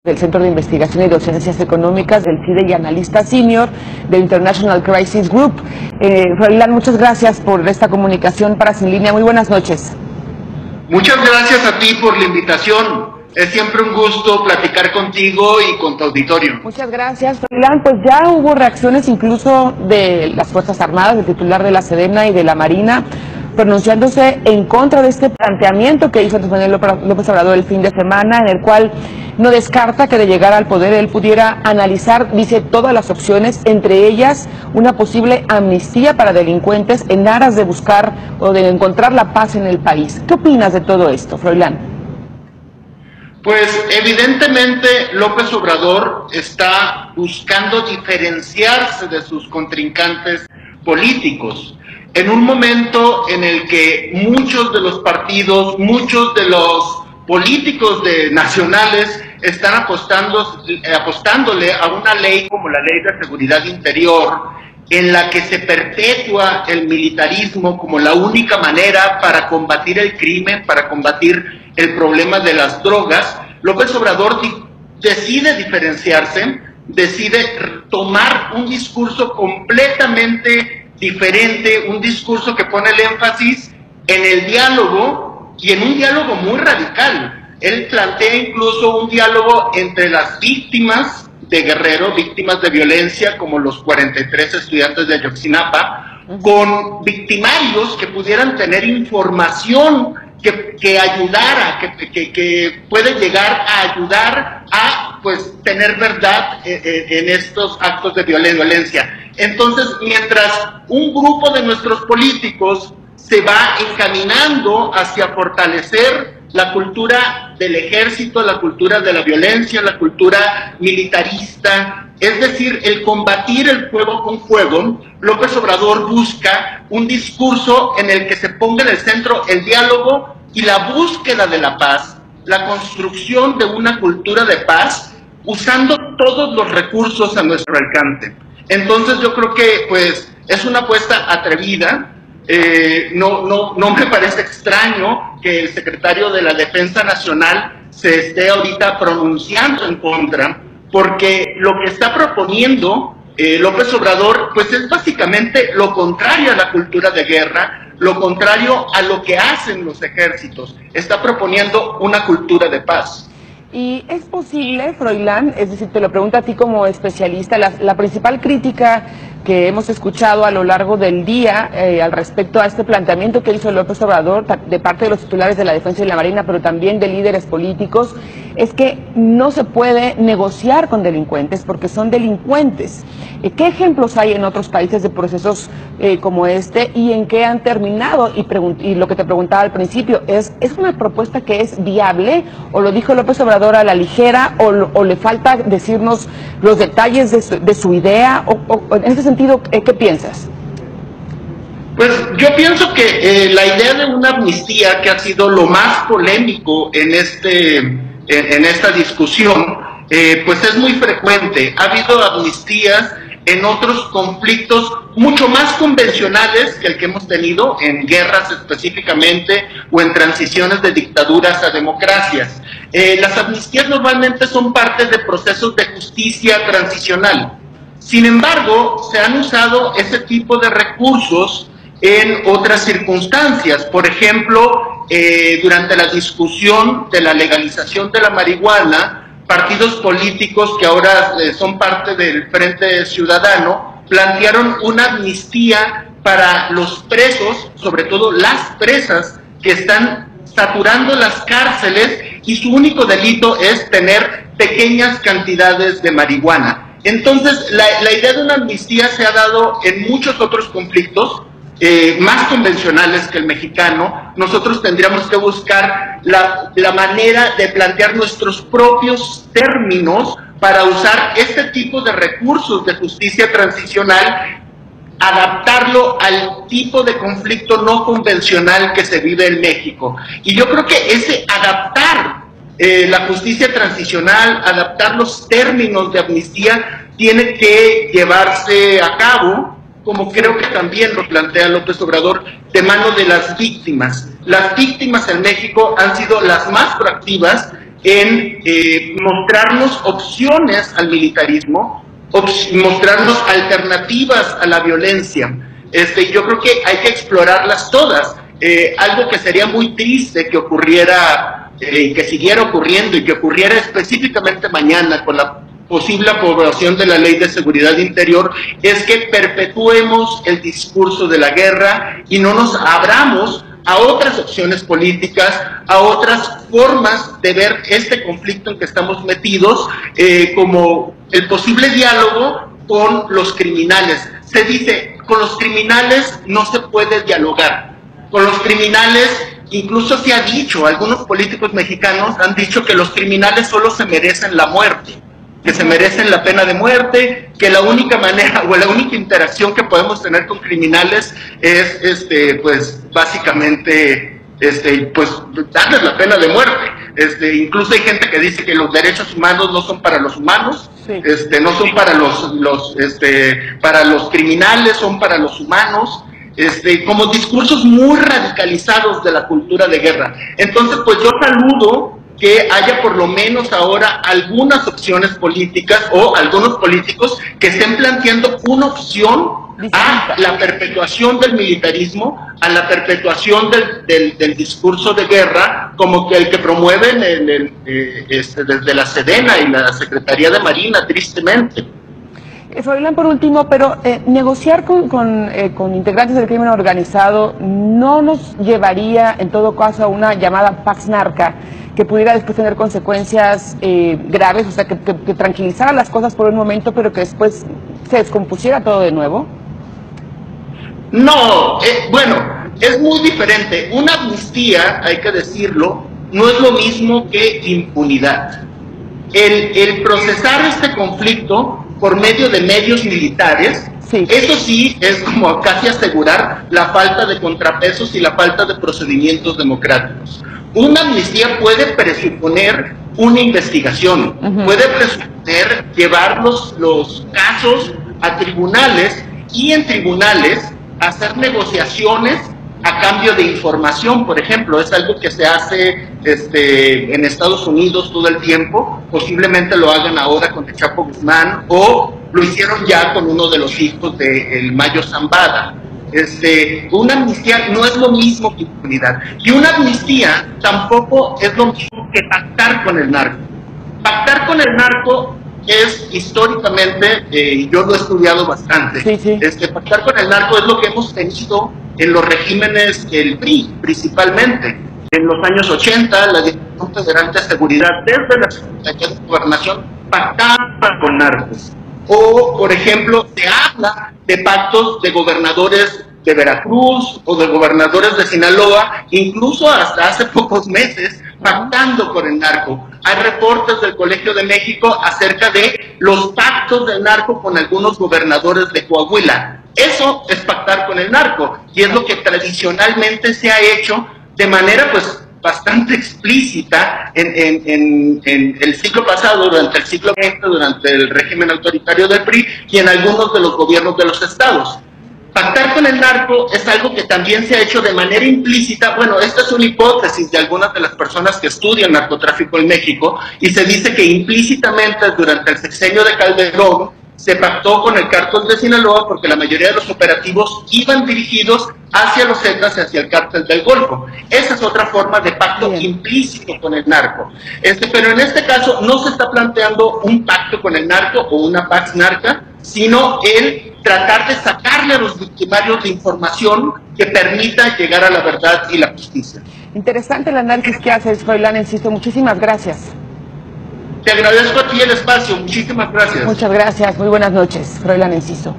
Del Centro de Investigación y Docencias Económicas del CIDE y analista senior del International Crisis Group. Froilán, muchas gracias por esta comunicación para Sin Línea. Muy buenas noches. Muchas gracias a ti por la invitación. Es siempre un gusto platicar contigo y con tu auditorio. Muchas gracias, Froilán. Pues ya hubo reacciones incluso de las Fuerzas Armadas, del titular de la Sedena y de la Marina, pronunciándose en contra de este planteamiento que hizo Andrés Manuel López Obrador el fin de semana, en el cual no descarta que de llegar al poder él pudiera analizar, dice, todas las opciones, entre ellas una posible amnistía para delincuentes en aras de buscar o de encontrar la paz en el país. ¿Qué opinas de todo esto, Froilán? Pues evidentemente López Obrador está buscando diferenciarse de sus contrincantes políticos. En un momento en el que muchos de los partidos, muchos de los políticos nacionales están apostándole a una ley como la Ley de Seguridad Interior, en la que se perpetúa el militarismo como la única manera para combatir el crimen, para combatir el problema de las drogas. López Obrador decide diferenciarse, decide tomar un discurso completamente diferente, un discurso que pone el énfasis en el diálogo y en un diálogo muy radical. Él plantea incluso un diálogo entre las víctimas de Guerrero, víctimas de violencia como los 43 estudiantes de Ayotzinapa, con victimarios que pudieran tener información que ayudara, que puede llegar a ayudar a tener verdad en estos actos de violencia. Entonces, mientras un grupo de nuestros políticos se va encaminando hacia fortalecer la cultura del ejército, la cultura de la violencia, la cultura militarista, es decir, el combatir el fuego con fuego, López Obrador busca un discurso en el que se ponga en el centro el diálogo y la búsqueda de la paz, la construcción de una cultura de paz, usando todos los recursos a nuestro alcance. Entonces yo creo que es una apuesta atrevida. No me parece extraño que el secretario de la Defensa Nacional se esté ahorita pronunciando en contra, porque lo que está proponiendo López Obrador es básicamente lo contrario a la cultura de guerra, lo contrario a lo que hacen los ejércitos. Está proponiendo una cultura de paz. ¿Y es posible, Froilán, es decir, te lo pregunto a ti como especialista, la principal crítica que hemos escuchado a lo largo del día al respecto a este planteamiento que hizo López Obrador de parte de los titulares de la Defensa y la Marina, pero también de líderes políticos, es que no se puede negociar con delincuentes porque son delincuentes? ¿Qué ejemplos hay en otros países de procesos como este y en qué han terminado? Y lo que te preguntaba al principio, ¿es una propuesta que es viable o lo dijo López Obrador a la ligera o le falta decirnos los detalles de su idea? O en ese sentido, ¿qué piensas? Pues yo pienso que la idea de una amnistía, que ha sido lo más polémico en esta discusión, es muy frecuente. Ha habido amnistías en otros conflictos mucho más convencionales que el que hemos tenido, en guerras específicamente, o en transiciones de dictaduras a democracias. Las amnistías normalmente son parte de procesos de justicia transicional. Sin embargo, se han usado ese tipo de recursos en otras circunstancias. Por ejemplo, durante la discusión de la legalización de la marihuana, partidos políticos que ahora son parte del Frente Ciudadano plantearon una amnistía para los presos, sobre todo las presas, que están saturando las cárceles y su único delito es tener pequeñas cantidades de marihuana. Entonces, la idea de una amnistía se ha dado en muchos otros conflictos más convencionales que el mexicano. Nosotros tendríamos que buscar la manera de plantear nuestros propios términos para usar este tipo de recursos de justicia transicional, adaptarlo al tipo de conflicto no convencional que se vive en México. Y yo creo que ese adaptar la justicia transicional, adaptar los términos de amnistía, tiene que llevarse a cabo, como creo que también lo plantea López Obrador, de mano de las víctimas. Las víctimas en México han sido las más proactivas en mostrarnos opciones al militarismo, mostrarnos alternativas a la violencia. Yo creo que hay que explorarlas todas. Algo que sería muy triste que ocurriera, que siguiera ocurriendo y que ocurriera específicamente mañana con la posible aprobación de la Ley de Seguridad Interior, es que perpetuemos el discurso de la guerra y no nos abramos a otras opciones políticas, a otras formas de ver este conflicto en que estamos metidos, como el posible diálogo con los criminales. Se dice, con los criminales no se puede dialogar. Con los criminales, incluso se ha dicho, algunos políticos mexicanos han dicho que los criminales solo se merecen la muerte, que se merecen la pena de muerte, que la única manera o la única interacción que podemos tener con criminales es, pues, básicamente, pues, darles la pena de muerte. Incluso hay gente que dice que los derechos humanos no son para los humanos, sí. No son para para los criminales, son para los humanos. Como discursos muy radicalizados de la cultura de guerra. Entonces, pues yo saludo que haya por lo menos ahora algunas opciones políticas o algunos políticos que estén planteando una opción a la perpetuación del militarismo, a la perpetuación del discurso de guerra, como que el que promueven desde la Sedena y la Secretaría de Marina, tristemente. Froilán, por último, pero negociar con integrantes del crimen organizado no nos llevaría, en todo caso, a una llamada Pax Narca, que pudiera después tener consecuencias graves, o sea, que tranquilizara las cosas por un momento, pero que después se descompusiera todo de nuevo? No, bueno, es muy diferente. Una amnistía, hay que decirlo, no es lo mismo que impunidad. El procesar este conflicto por medio de medios militares, sí. Eso sí es como casi asegurar la falta de contrapesos y la falta de procedimientos democráticos. Una amnistía puede presuponer una investigación, puede presuponer llevar los casos a tribunales y en tribunales hacer negociaciones a cambio de información, por ejemplo. Es algo que se hace en Estados Unidos todo el tiempo, posiblemente lo hagan ahora con el Chapo Guzmán, o lo hicieron ya con uno de los hijos de el Mayo Zambada. Una amnistía no es lo mismo que impunidad, y una amnistía tampoco es lo mismo que pactar con el narco. Pactar con el narco es históricamente, yo lo he estudiado bastante, sí. Pactar con el narco es lo que hemos tenido en los regímenes del PRI, principalmente. En los años 80, la Dirección Federal de Seguridad, desde la Secretaría de Gobernación, pactaba con narcos. O, por ejemplo, se habla de pactos de gobernadores de Veracruz o de gobernadores de Sinaloa, incluso hasta hace pocos meses, pactando con el narco. Hay reportes del Colegio de México acerca de los pactos del narco con algunos gobernadores de Coahuila. Eso es pactar con el narco, y es lo que tradicionalmente se ha hecho de manera, pues, bastante explícita en el siglo pasado, durante el siglo XX, durante el régimen autoritario del PRI y en algunos de los gobiernos de los estados. Pactar con el narco es algo que también se ha hecho de manera implícita. Bueno, esta es una hipótesis de algunas de las personas que estudian narcotráfico en México, y se dice que implícitamente durante el sexenio de Calderón se pactó con el cártel de Sinaloa, porque la mayoría de los operativos iban dirigidos hacia los Zetas y hacia el cártel del Golfo. Esa es otra forma de pacto implícito con el narco. Pero en este caso no se está planteando un pacto con el narco o una pax narca, sino el tratar de sacarle a los victimarios de información que permita llegar a la verdad y la justicia. Interesante el análisis que haces, Froilán Enciso. Muchísimas gracias. Te agradezco a ti el espacio. Muchísimas gracias. Muchas gracias. Muy buenas noches, Froilán Enciso.